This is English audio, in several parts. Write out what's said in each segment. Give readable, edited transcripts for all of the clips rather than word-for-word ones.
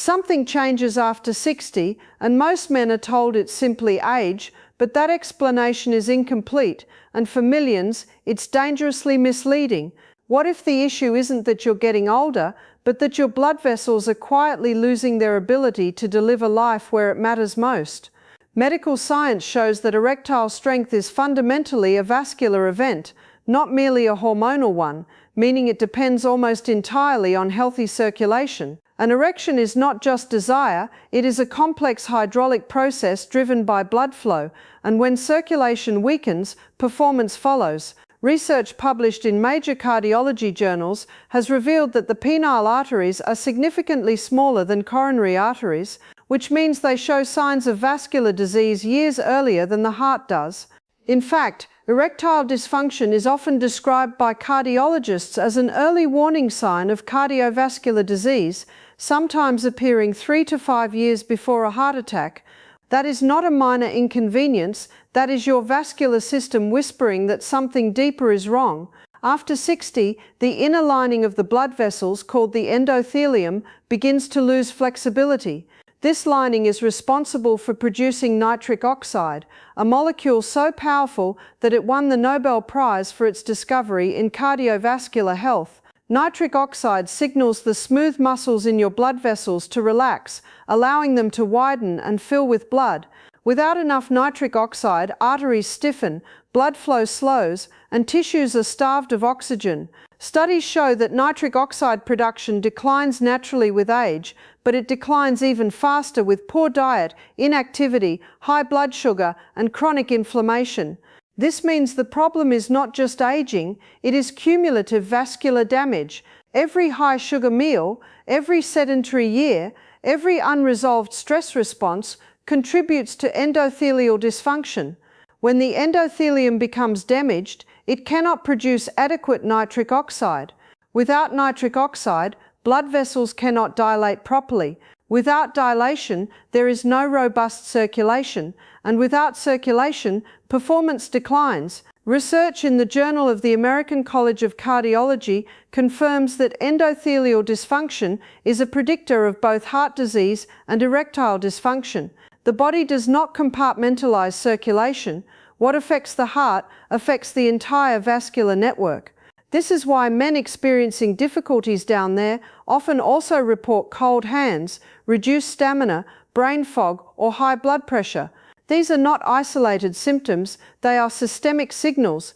Something changes after 60, and most men are told it's simply age, but that explanation is incomplete, and for millions, it's dangerously misleading. What if the issue isn't that you're getting older, but that your blood vessels are quietly losing their ability to deliver life where it matters most? Medical science shows that erectile strength is fundamentally a vascular event, not merely a hormonal one, meaning it depends almost entirely on healthy circulation. An erection is not just desire, it is a complex hydraulic process driven by blood flow, and when circulation weakens, performance follows. Research published in major cardiology journals has revealed that the penile arteries are significantly smaller than coronary arteries, which means they show signs of vascular disease years earlier than the heart does. In fact, erectile dysfunction is often described by cardiologists as an early warning sign of cardiovascular disease, sometimes appearing 3 to 5 years before a heart attack. That is not a minor inconvenience, that is your vascular system whispering that something deeper is wrong. After 60, the inner lining of the blood vessels, called the endothelium, begins to lose flexibility. This lining is responsible for producing nitric oxide, a molecule so powerful that it won the Nobel Prize for its discovery in cardiovascular health. Nitric oxide signals the smooth muscles in your blood vessels to relax, allowing them to widen and fill with blood. Without enough nitric oxide, arteries stiffen, blood flow slows, and tissues are starved of oxygen. Studies show that nitric oxide production declines naturally with age, but it declines even faster with poor diet, inactivity, high blood sugar, and chronic inflammation. This means the problem is not just aging, it is cumulative vascular damage. Every high-sugar meal, every sedentary year, every unresolved stress response contributes to endothelial dysfunction. When the endothelium becomes damaged, it cannot produce adequate nitric oxide. Without nitric oxide, blood vessels cannot dilate properly. Without dilation, there is no robust circulation, and without circulation, performance declines. Research in the Journal of the American College of Cardiology confirms that endothelial dysfunction is a predictor of both heart disease and erectile dysfunction. The body does not compartmentalize circulation. What affects the heart affects the entire vascular network. This is why men experiencing difficulties down there often also report cold hands, reduced stamina, brain fog, or high blood pressure. These are not isolated symptoms, they are systemic signals.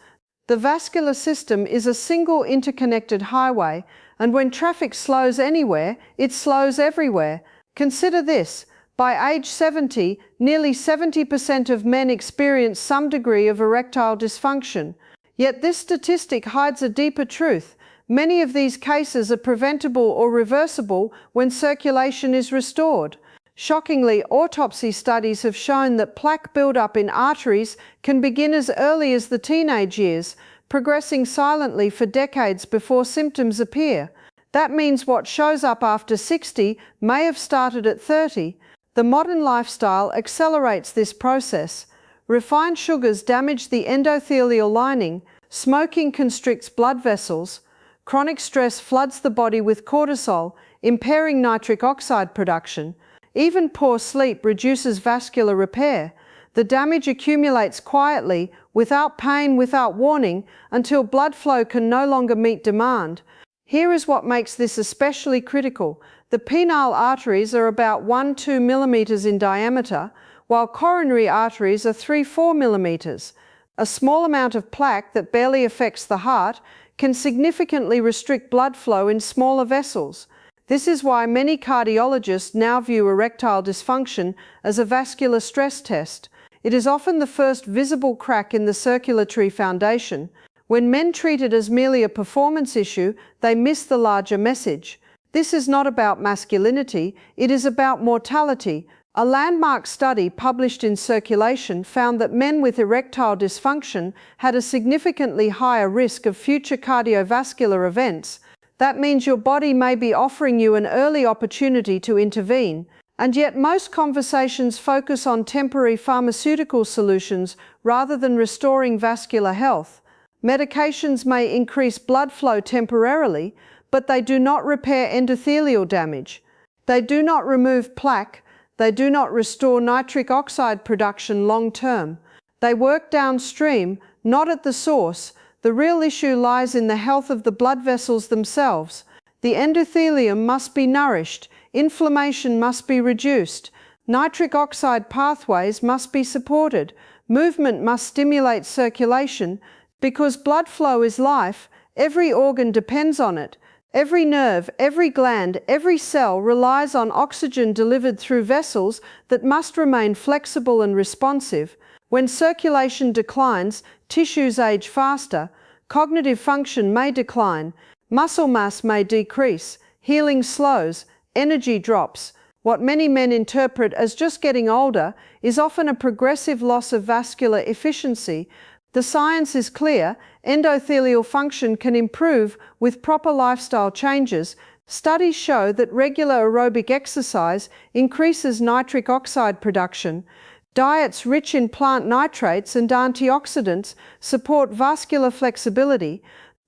The vascular system is a single interconnected highway, and when traffic slows anywhere, it slows everywhere. Consider this. By age 70, nearly 70% of men experience some degree of erectile dysfunction. Yet this statistic hides a deeper truth. Many of these cases are preventable or reversible when circulation is restored. Shockingly, autopsy studies have shown that plaque buildup in arteries can begin as early as the teenage years, progressing silently for decades before symptoms appear. That means what shows up after 60 may have started at 30. The modern lifestyle accelerates this process. Refined sugars damage the endothelial lining, smoking constricts blood vessels, chronic stress floods the body with cortisol, impairing nitric oxide production. Even poor sleep reduces vascular repair. The damage accumulates quietly, without pain, without warning, until blood flow can no longer meet demand. Here is what makes this especially critical. The penile arteries are about 1–2 millimeters in diameter, while coronary arteries are 3–4 millimeters. A small amount of plaque that barely affects the heart can significantly restrict blood flow in smaller vessels. This is why many cardiologists now view erectile dysfunction as a vascular stress test. It is often the first visible crack in the circulatory foundation. When men treat it as merely a performance issue, they miss the larger message. This is not about masculinity, it is about mortality. A landmark study published in Circulation found that men with erectile dysfunction had a significantly higher risk of future cardiovascular events. That means your body may be offering you an early opportunity to intervene. And yet most conversations focus on temporary pharmaceutical solutions rather than restoring vascular health. Medications may increase blood flow temporarily, but they do not repair endothelial damage. They do not remove plaque. They do not restore nitric oxide production long term. They work downstream, not at the source. The real issue lies in the health of the blood vessels themselves. The endothelium must be nourished. Inflammation must be reduced. Nitric oxide pathways must be supported. Movement must stimulate circulation. Because blood flow is life, every organ depends on it. Every nerve, every gland, every cell relies on oxygen delivered through vessels that must remain flexible and responsive. When circulation declines, tissues age faster, cognitive function may decline, muscle mass may decrease, healing slows, energy drops. What many men interpret as just getting older is often a progressive loss of vascular efficiency. The science is clear. Endothelial function can improve with proper lifestyle changes. Studies show that regular aerobic exercise increases nitric oxide production. Diets rich in plant nitrates and antioxidants support vascular flexibility.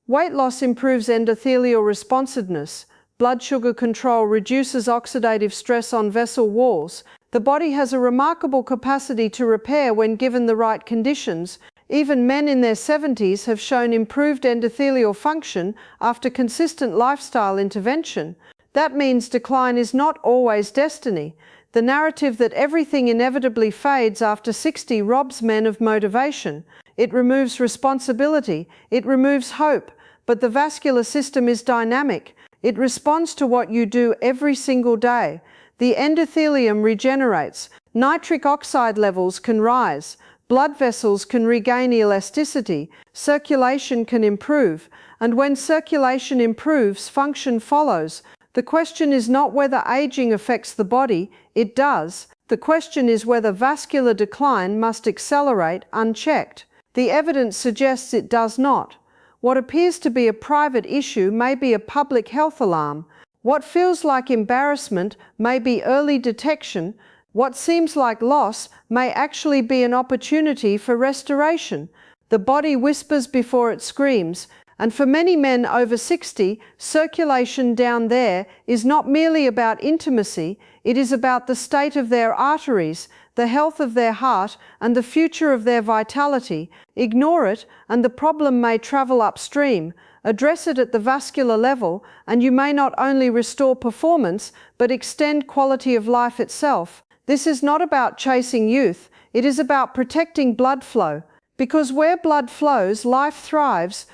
Weight loss improves endothelial responsiveness. Blood sugar control reduces oxidative stress on vessel walls. The body has a remarkable capacity to repair when given the right conditions. Even men in their 70s have shown improved endothelial function after consistent lifestyle intervention. That means decline is not always destiny. The narrative that everything inevitably fades after 60 robs men of motivation. It removes responsibility. It removes hope. But the vascular system is dynamic. It responds to what you do every single day. The endothelium regenerates. Nitric oxide levels can rise. Blood vessels can regain elasticity, circulation can improve, and when circulation improves, function follows. The question is not whether aging affects the body, it does. The question is whether vascular decline must accelerate unchecked. The evidence suggests it does not. What appears to be a private issue may be a public health alarm. What feels like embarrassment may be early detection. What seems like loss may actually be an opportunity for restoration. The body whispers before it screams, and for many men over 60, circulation down there is not merely about intimacy, it is about the state of their arteries, the health of their heart, and the future of their vitality. Ignore it, and the problem may travel upstream. Address it at the vascular level, and you may not only restore performance, but extend quality of life itself. This is not about chasing youth, it is about protecting blood flow. Because where blood flows, life thrives.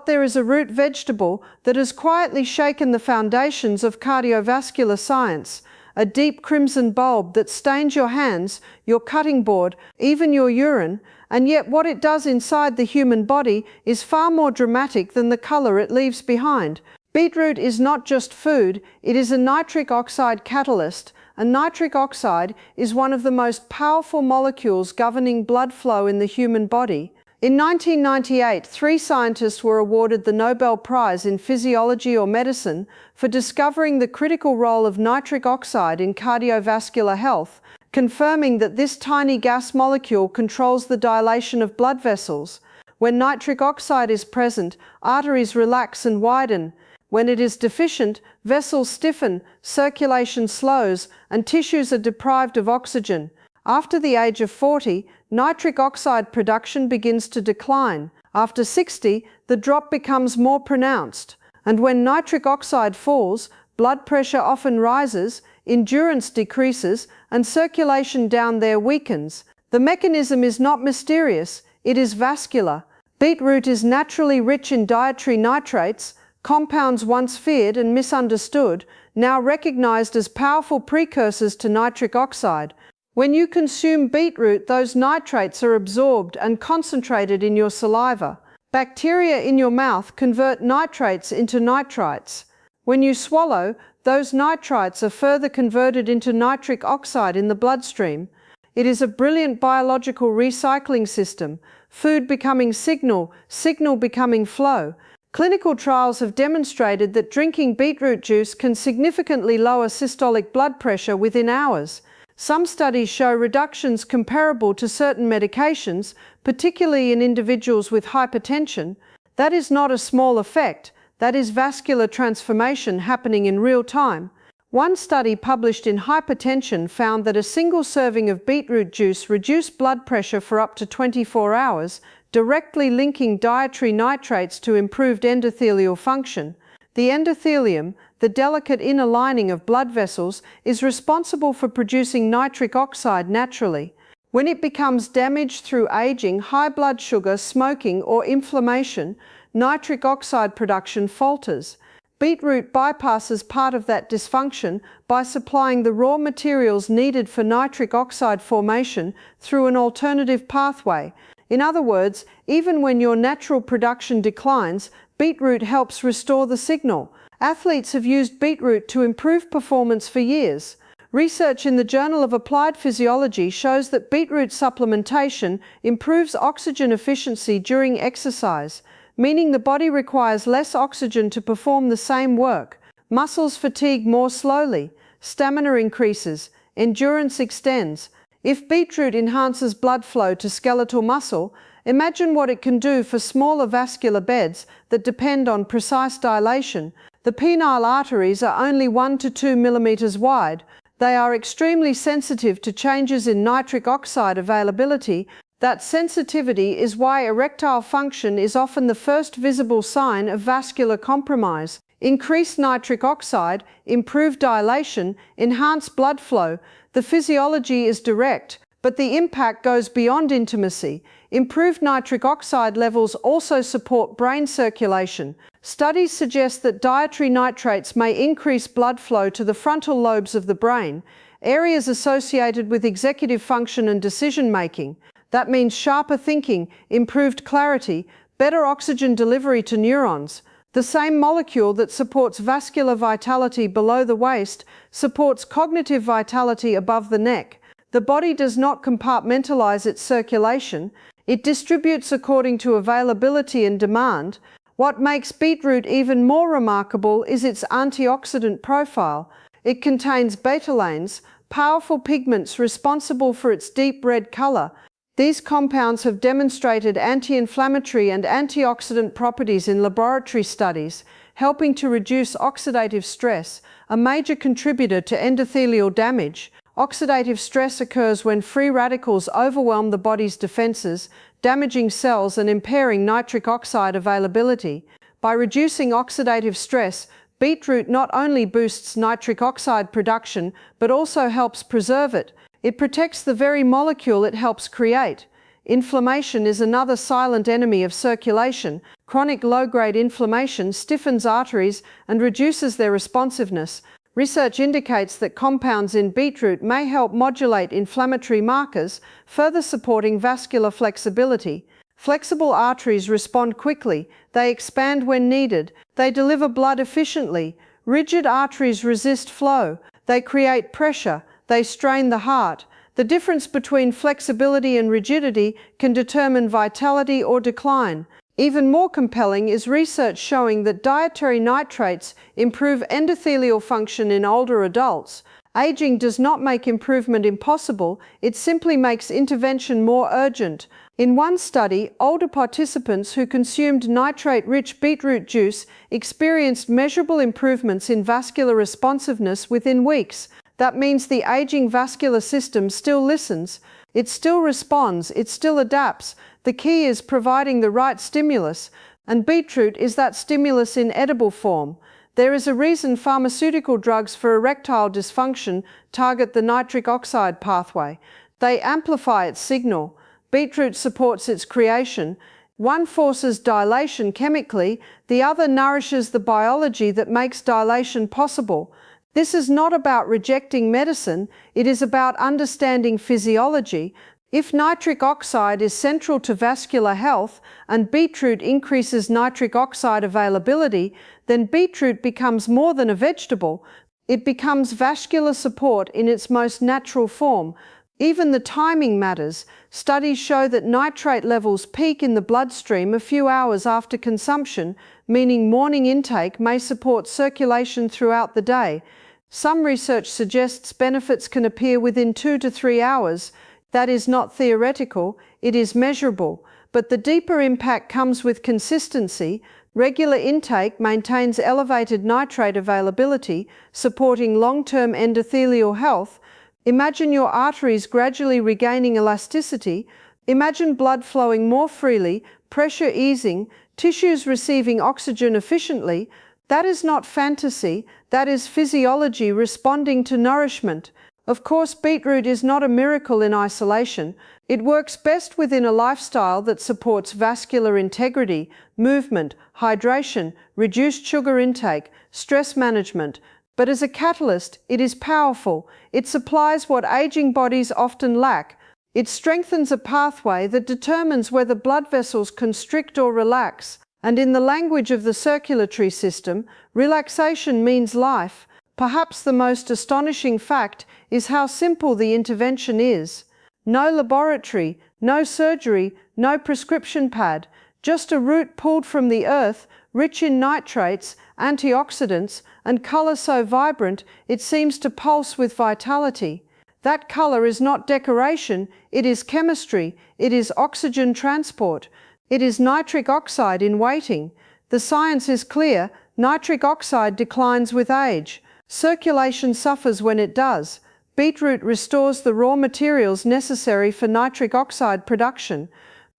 There is a root vegetable that has quietly shaken the foundations of cardiovascular science. A deep crimson bulb that stains your hands, your cutting board, even your urine. And yet what it does inside the human body is far more dramatic than the color it leaves behind. Beetroot is not just food, it is a nitric oxide catalyst. And nitric oxide is one of the most powerful molecules governing blood flow in the human body. In 1998, 3 scientists were awarded the Nobel Prize in Physiology or Medicine for discovering the critical role of nitric oxide in cardiovascular health, confirming that this tiny gas molecule controls the dilation of blood vessels. When nitric oxide is present, arteries relax and widen. When it is deficient, vessels stiffen, circulation slows, and tissues are deprived of oxygen. After the age of 40, nitric oxide production begins to decline. After 60, the drop becomes more pronounced. And when nitric oxide falls, blood pressure often rises, endurance decreases, and circulation down there weakens. The mechanism is not mysterious, it is vascular. Beetroot is naturally rich in dietary nitrates, compounds once feared and misunderstood, now recognized as powerful precursors to nitric oxide. When you consume beetroot, those nitrates are absorbed and concentrated in your saliva. Bacteria in your mouth convert nitrates into nitrites. When you swallow, those nitrites are further converted into nitric oxide in the bloodstream. It is a brilliant biological recycling system, food becoming signal, signal becoming flow. Clinical trials have demonstrated that drinking beetroot juice can significantly lower systolic blood pressure within hours. Some studies show reductions comparable to certain medications, particularly in individuals with hypertension. That is not a small effect, that is vascular transformation happening in real time. One study published in Hypertension found that a single serving of beetroot juice reduced blood pressure for up to 24 hours, directly linking dietary nitrates to improved endothelial function. The endothelium, the delicate inner lining of blood vessels, is responsible for producing nitric oxide naturally. When it becomes damaged through aging, high blood sugar, smoking, or inflammation, nitric oxide production falters. Beetroot bypasses part of that dysfunction by supplying the raw materials needed for nitric oxide formation through an alternative pathway. In other words, even when your natural production declines, beetroot helps restore the signal. Athletes have used beetroot to improve performance for years. Research in the Journal of Applied Physiology shows that beetroot supplementation improves oxygen efficiency during exercise, meaning the body requires less oxygen to perform the same work. Muscles fatigue more slowly, stamina increases, endurance extends. If beetroot enhances blood flow to skeletal muscle, imagine what it can do for smaller vascular beds that depend on precise dilation. The penile arteries are only 1 to 2 millimeters wide. They are extremely sensitive to changes in nitric oxide availability. That sensitivity is why erectile function is often the first visible sign of vascular compromise. Increased nitric oxide, improved dilation, enhanced blood flow. The physiology is direct, but the impact goes beyond intimacy. Improved nitric oxide levels also support brain circulation. Studies suggest that dietary nitrates may increase blood flow to the frontal lobes of the brain, areas associated with executive function and decision-making. That means sharper thinking, improved clarity, better oxygen delivery to neurons. The same molecule that supports vascular vitality below the waist supports cognitive vitality above the neck. The body does not compartmentalize its circulation. It distributes according to availability and demand. What makes beetroot even more remarkable is its antioxidant profile. It contains betalains, powerful pigments responsible for its deep red color. These compounds have demonstrated anti-inflammatory and antioxidant properties in laboratory studies, helping to reduce oxidative stress, a major contributor to endothelial damage. Oxidative stress occurs when free radicals overwhelm the body's defenses, damaging cells and impairing nitric oxide availability. By reducing oxidative stress, beetroot not only boosts nitric oxide production, but also helps preserve it. It protects the very molecule it helps create. Inflammation is another silent enemy of circulation. Chronic low-grade inflammation stiffens arteries and reduces their responsiveness. Research indicates that compounds in beetroot may help modulate inflammatory markers, further supporting vascular flexibility. Flexible arteries respond quickly, they expand when needed, they deliver blood efficiently. Rigid arteries resist flow, they create pressure, they strain the heart. The difference between flexibility and rigidity can determine vitality or decline. Even more compelling is research showing that dietary nitrates improve endothelial function in older adults. Aging does not make improvement impossible, it simply makes intervention more urgent. In one study, older participants who consumed nitrate-rich beetroot juice experienced measurable improvements in vascular responsiveness within weeks. That means the aging vascular system still listens, it still responds, it still adapts. The key is providing the right stimulus, and beetroot is that stimulus in edible form. There is a reason pharmaceutical drugs for erectile dysfunction target the nitric oxide pathway. They amplify its signal. Beetroot supports its creation. One forces dilation chemically, the other nourishes the biology that makes dilation possible. This is not about rejecting medicine, it is about understanding physiology. If nitric oxide is central to vascular health and beetroot increases nitric oxide availability, then beetroot becomes more than a vegetable. It becomes vascular support in its most natural form. Even the timing matters. Studies show that nitrate levels peak in the bloodstream a few hours after consumption, meaning morning intake may support circulation throughout the day. Some research suggests benefits can appear within 2 to 3 hours. That is not theoretical, it is measurable. But the deeper impact comes with consistency. Regular intake maintains elevated nitrate availability, supporting long-term endothelial health. Imagine your arteries gradually regaining elasticity. Imagine blood flowing more freely, pressure easing, tissues receiving oxygen efficiently. That is not fantasy, that is physiology responding to nourishment. Of course, beetroot is not a miracle in isolation. It works best within a lifestyle that supports vascular integrity, movement, hydration, reduced sugar intake, stress management. But as a catalyst, it is powerful. It supplies what aging bodies often lack. It strengthens a pathway that determines whether blood vessels constrict or relax. And in the language of the circulatory system, relaxation means life. Perhaps the most astonishing fact is how simple the intervention is. No laboratory, no surgery, no prescription pad, just a root pulled from the earth, rich in nitrates, antioxidants, and color so vibrant it seems to pulse with vitality. That color is not decoration, it is chemistry, it is oxygen transport, it is nitric oxide in waiting. The science is clear, nitric oxide declines with age. Circulation suffers when it does. Beetroot restores the raw materials necessary for nitric oxide production.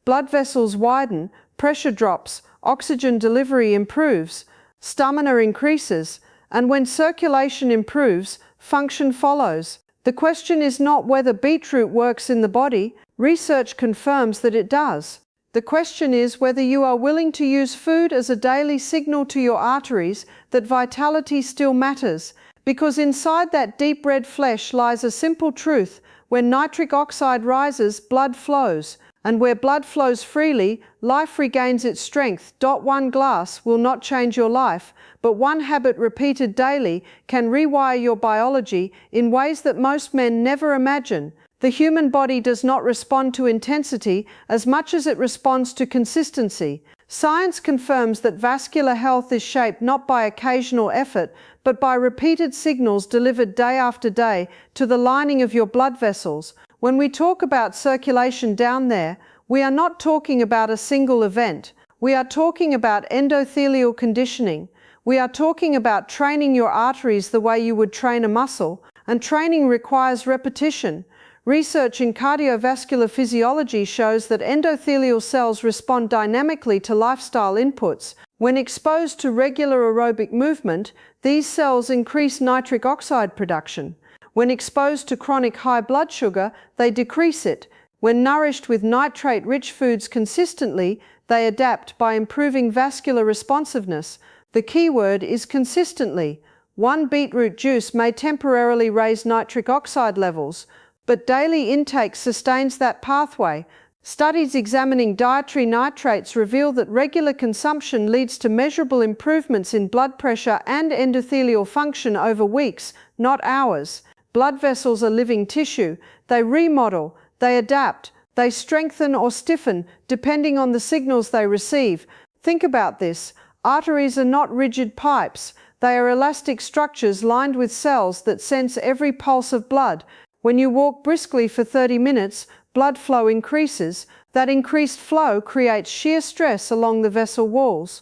Blood vessels widen, pressure drops, oxygen delivery improves, stamina increases, and when circulation improves, function follows. The question is not whether beetroot works in the body. Research confirms that it does. The question is whether you are willing to use food as a daily signal to your arteries that vitality still matters, because inside that deep red flesh lies a simple truth: when nitric oxide rises, blood flows, and where blood flows freely, life regains its strength. One glass will not change your life, but one habit repeated daily can rewire your biology in ways that most men never imagine. The human body does not respond to intensity as much as it responds to consistency. Science confirms that vascular health is shaped not by occasional effort, but by repeated signals delivered day after day to the lining of your blood vessels. When we talk about circulation down there, we are not talking about a single event. We are talking about endothelial conditioning. We are talking about training your arteries the way you would train a muscle, and training requires repetition. Research in cardiovascular physiology shows that endothelial cells respond dynamically to lifestyle inputs. When exposed to regular aerobic movement, these cells increase nitric oxide production. When exposed to chronic high blood sugar, they decrease it. When nourished with nitrate-rich foods consistently, they adapt by improving vascular responsiveness. The key word is consistently. One beetroot juice may temporarily raise nitric oxide levels, but daily intake sustains that pathway. Studies examining dietary nitrates reveal that regular consumption leads to measurable improvements in blood pressure and endothelial function over weeks, not hours. Blood vessels are living tissue. They remodel, they adapt, they strengthen or stiffen depending on the signals they receive. Think about this. Arteries are not rigid pipes. They are elastic structures lined with cells that sense every pulse of blood. When you walk briskly for 30 minutes, blood flow increases. That increased flow creates shear stress along the vessel walls.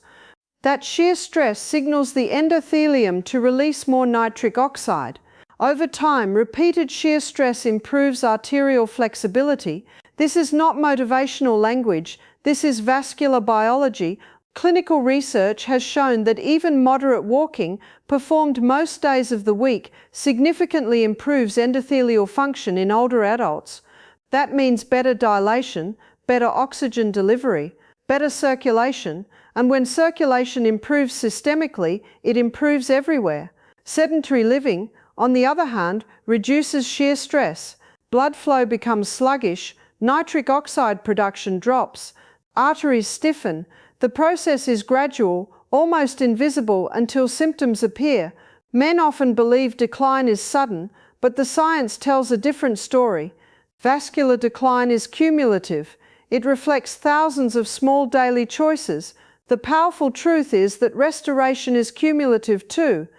That shear stress signals the endothelium to release more nitric oxide. Over time, repeated shear stress improves arterial flexibility. This is not motivational language. This is vascular biology. Clinical research has shown that even moderate walking, performed most days of the week, significantly improves endothelial function in older adults. That means better dilation, better oxygen delivery, better circulation, and when circulation improves systemically, it improves everywhere. Sedentary living, on the other hand, reduces shear stress. Blood flow becomes sluggish, nitric oxide production drops, arteries stiffen. The process is gradual, almost invisible until symptoms appear. Men often believe decline is sudden, but the science tells a different story. Vascular decline is cumulative. It reflects thousands of small daily choices. The powerful truth is that restoration is cumulative too.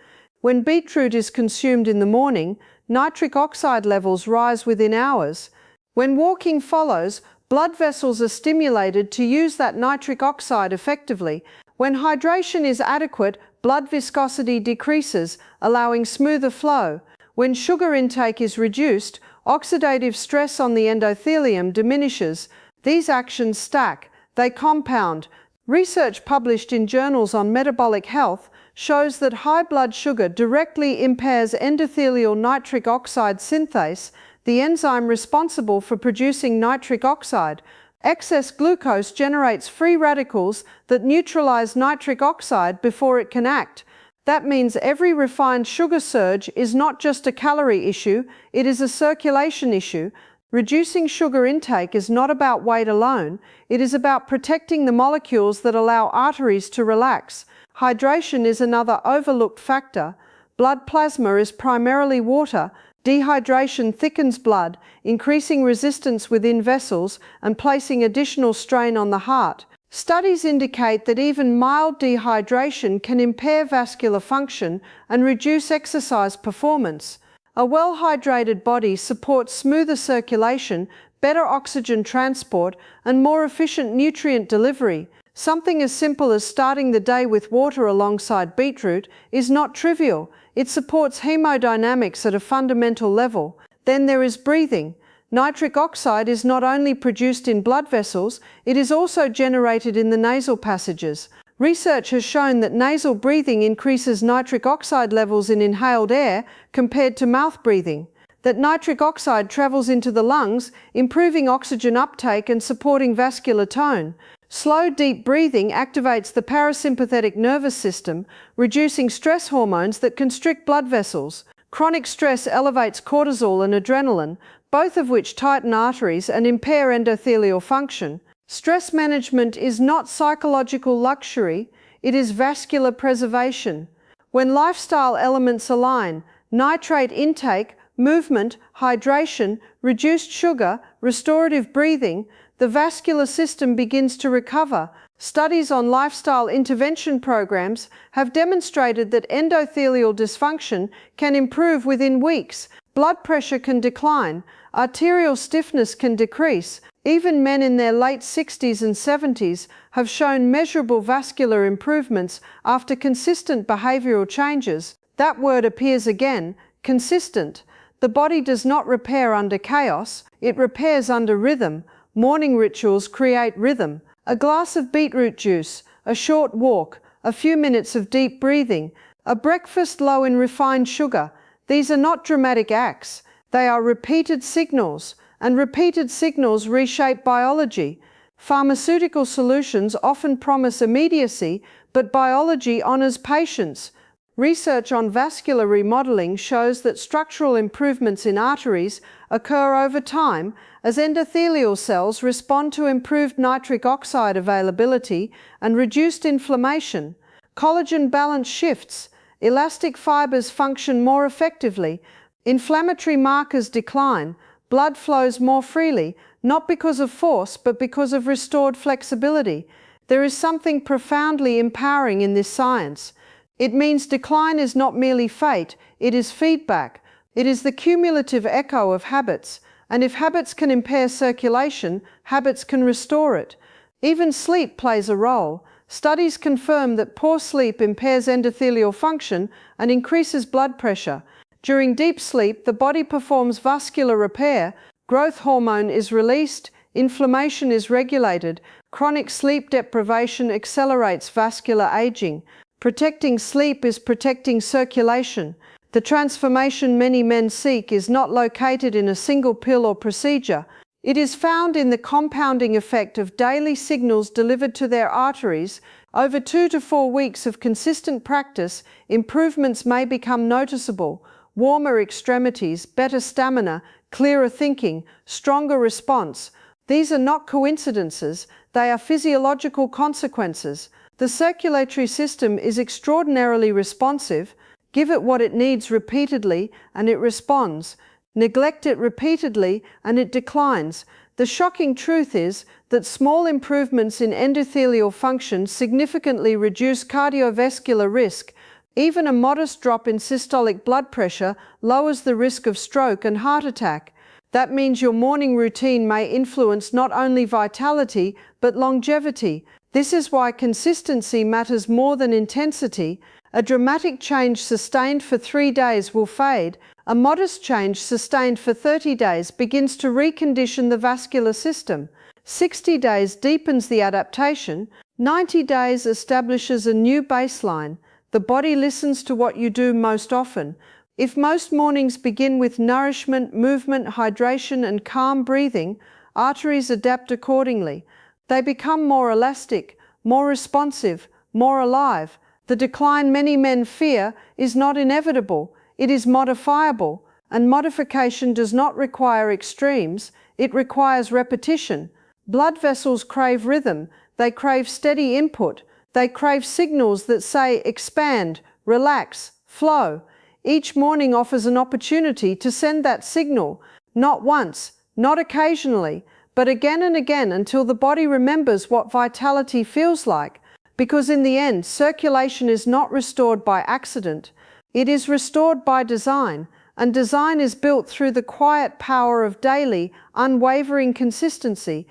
When beetroot is consumed in the morning, nitric oxide levels rise within hours. When walking follows, blood vessels are stimulated to use that nitric oxide effectively. When hydration is adequate, blood viscosity decreases, allowing smoother flow. When sugar intake is reduced, oxidative stress on the endothelium diminishes. These actions stack, they compound. Research published in journals on metabolic health shows that high blood sugar directly impairs endothelial nitric oxide synthase, the enzyme responsible for producing nitric oxide. Excess glucose generates free radicals that neutralize nitric oxide before it can act. That means every refined sugar surge is not just a calorie issue, it is a circulation issue. Reducing sugar intake is not about weight alone, it is about protecting the molecules that allow arteries to relax. Hydration is another overlooked factor. Blood plasma is primarily water. Dehydration thickens blood, increasing resistance within vessels and placing additional strain on the heart. Studies indicate that even mild dehydration can impair vascular function and reduce exercise performance. A well-hydrated body supports smoother circulation, better oxygen transport, and more efficient nutrient delivery. Something as simple as starting the day with water alongside beetroot is not trivial. It supports hemodynamics at a fundamental level. Then there is breathing. Nitric oxide is not only produced in blood vessels, it is also generated in the nasal passages. Research has shown that nasal breathing increases nitric oxide levels in inhaled air compared to mouth breathing. That nitric oxide travels into the lungs, improving oxygen uptake and supporting vascular tone. Slow, deep breathing activates the parasympathetic nervous system, reducing stress hormones that constrict blood vessels. Chronic stress elevates cortisol and adrenaline, both of which tighten arteries and impair endothelial function. Stress management is not psychological luxury, it is vascular preservation. When lifestyle elements align, nitrate intake, movement, hydration, reduced sugar, restorative breathing, the vascular system begins to recover. Studies on lifestyle intervention programs have demonstrated that endothelial dysfunction can improve within weeks, blood pressure can decline, arterial stiffness can decrease. Even men in their late 60s and 70s have shown measurable vascular improvements after consistent behavioral changes. That word appears again, consistent. The body does not repair under chaos, it repairs under rhythm. Morning rituals create rhythm. A glass of beetroot juice, a short walk, a few minutes of deep breathing, a breakfast low in refined sugar. These are not dramatic acts. They are repeated signals, and repeated signals reshape biology. Pharmaceutical solutions often promise immediacy, but biology honors patience. Research on vascular remodeling shows that structural improvements in arteries occur over time as endothelial cells respond to improved nitric oxide availability and reduced inflammation. Collagen balance shifts, elastic fibers function more effectively, inflammatory markers decline, blood flows more freely, not because of force but because of restored flexibility. There is something profoundly empowering in this science. It means decline is not merely fate, it is feedback. It is the cumulative echo of habits, and if habits can impair circulation, habits can restore it. Even sleep plays a role. Studies confirm that poor sleep impairs endothelial function and increases blood pressure. During deep sleep, the body performs vascular repair, growth hormone is released, inflammation is regulated, chronic sleep deprivation accelerates vascular aging. Protecting sleep is protecting circulation. The transformation many men seek is not located in a single pill or procedure. It is found in the compounding effect of daily signals delivered to their arteries. Over 2 to 4 weeks of consistent practice, improvements may become noticeable. Warmer extremities, better stamina, clearer thinking, stronger response. These are not coincidences, they are physiological consequences. The circulatory system is extraordinarily responsive. Give it what it needs repeatedly and it responds. Neglect it repeatedly and it declines. The shocking truth is that small improvements in endothelial function significantly reduce cardiovascular risk. Even a modest drop in systolic blood pressure lowers the risk of stroke and heart attack. That means your morning routine may influence not only vitality but longevity. This is why consistency matters more than intensity. A dramatic change sustained for 3 days will fade. A modest change sustained for 30 days begins to recondition the vascular system. 60 days deepens the adaptation. 90 days establishes a new baseline. The body listens to what you do most often. If most mornings begin with nourishment, movement, hydration, and calm breathing, arteries adapt accordingly. They become more elastic, more responsive, more alive. The decline many men fear is not inevitable, it is modifiable, and modification does not require extremes, it requires repetition. Blood vessels crave rhythm, they crave steady input, they crave signals that say expand, relax, flow. Each morning offers an opportunity to send that signal, not once, not occasionally, but again and again until the body remembers what vitality feels like. Because in the end, circulation is not restored by accident, it is restored by design, and design is built through the quiet power of daily, unwavering consistency.